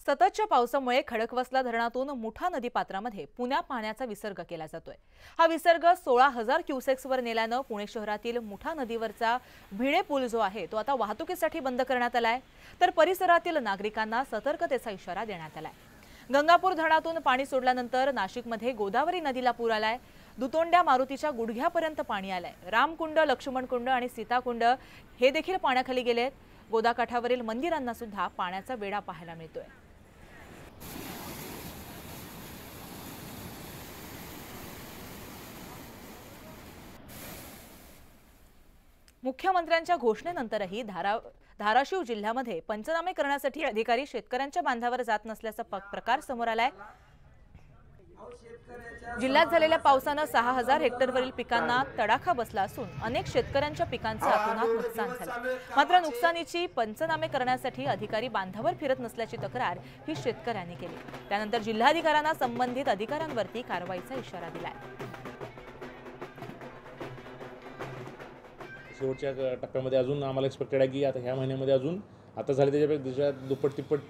सततच्या पावसामुळे खडकवासला धरणातून मुठा नदीपात्रामध्ये पुण्या पाण्याचा विसर्ग केला जातोय। हा विसर्ग 16,000 क्युसेक्सवर नेल्यानं पुणे शहरातील मुठा नदीवरचा भिडे पूल जो आहे तो आता वाहतुकीसाठी बंद करण्यात आलाय, तर परिसरातील नागरिकांना सतर्कतेचा इशारा देण्यात आलाय। गंगापूर धरणातून पाणी सोडल्यानंतर नाशिकमध्ये गोदावरी नदीला पूर आलाय। दुतोंड्या मारुतीच्या गुडघ्यापर्यंत पाणी आलंय। रामकुंड, लक्ष्मणकुंड आणि सीताकुंड हे देखील पाण्याखाली गेलेत। गोदाकाठावरील मंदिरांना सुद्धा पाण्याचा वेढा पाहायला मिळतोय। मुख्यमंत्र्यांच्या घोषणेनंतरही धाराशिव जिल्ह्यामध्ये पंचनामे करण्यासाठी अधिकारी शेतकऱ्यांच्या बांधावर जात नसल्याचा प्रकार समोर आलाय। जिल्ह्यात झालेल्या पावसाने 6,000 हेक्टरवरील पिकांना तडाखा बसला असून अनेक शेतकऱ्यांच्या पिकांचे अतोनात नुकसान झाले। मात्र नुकसानीची पंचनामे करण्यासाठी अधिकारी बांधावर फिरत नसल्याची तक्रार ही शेतकऱ्यांनी केली। त्यानंतर जिल्हाधिकाऱ्यांना संबंधित अधिकाऱ्यांवरती कारवाईचा इशारा दिलाय। शेवटच्या टप्प्यामध्ये अजून आम्हाला एक्सपेक्टेड आहे की आता ह्या महिन्यामध्ये अजून आता झाले त्याच्यापेक्षा दुप्पट तिप्पट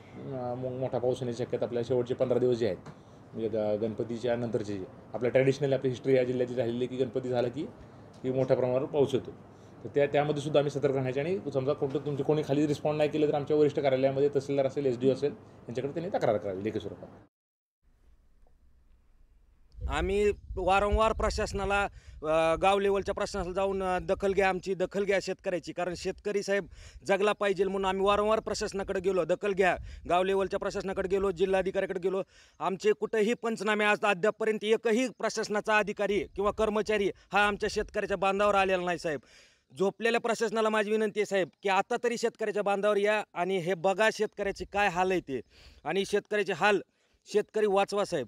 मोठा पाऊस होण्याची शक्यता आपल्या शेवटचे 15 दिवस जे आहेत, म्हणजे गणपतीच्या नंतरचे जे आपल्या ट्रॅडिशनल आपली हिस्ट्री या जिल्ह्याची राहिलेली की गणपती झाला की मोठ्या प्रमाणावर पाऊस येतो। तर त्यामध्ये सुद्धा आम्ही सतर्क राहायचे आणि समजा तुमचे कोणी खाली रिस्पॉन्ड नाही केलं तर आमच्या वरिष्ठ कार्यालयामध्ये तहसीलदार असेल, एसडीओ असेल यांच्याकडे त्यांनी तक्रार करावी लेखी स्वरूपात। आम्ही वारंवार प्रशासनाला गाव लेवलच्या प्रशासनाला जाऊन दखल घ्या शेतकऱ्याची, कारण शेतकरी साहेब जगला पाहिजे म्हणून आम्ही वारंवार प्रशासनाकडे गेलो, दखल घ्या, गाव लेवलच्या प्रशासनाकडे गेलो, जिल्हाधिकाऱ्याकडे गेलो। आमचे कुठेही पंचनामे आज अद्यापपर्यंत एकही प्रशासनाचा अधिकारी किंवा कर्मचारी हा आमच्या शेतकऱ्याच्या बांधावर आलेला नाही साहेब। झोपलेल्या प्रशासनाला माझी विनंती आहे साहेब की आता तरी शेतकऱ्याच्या बांधावर या आणि हे बघा शेतकऱ्याचे काय हाल आहे ते, आणि शेतकऱ्याचे हाल शेतकरी वाचवा साहेब।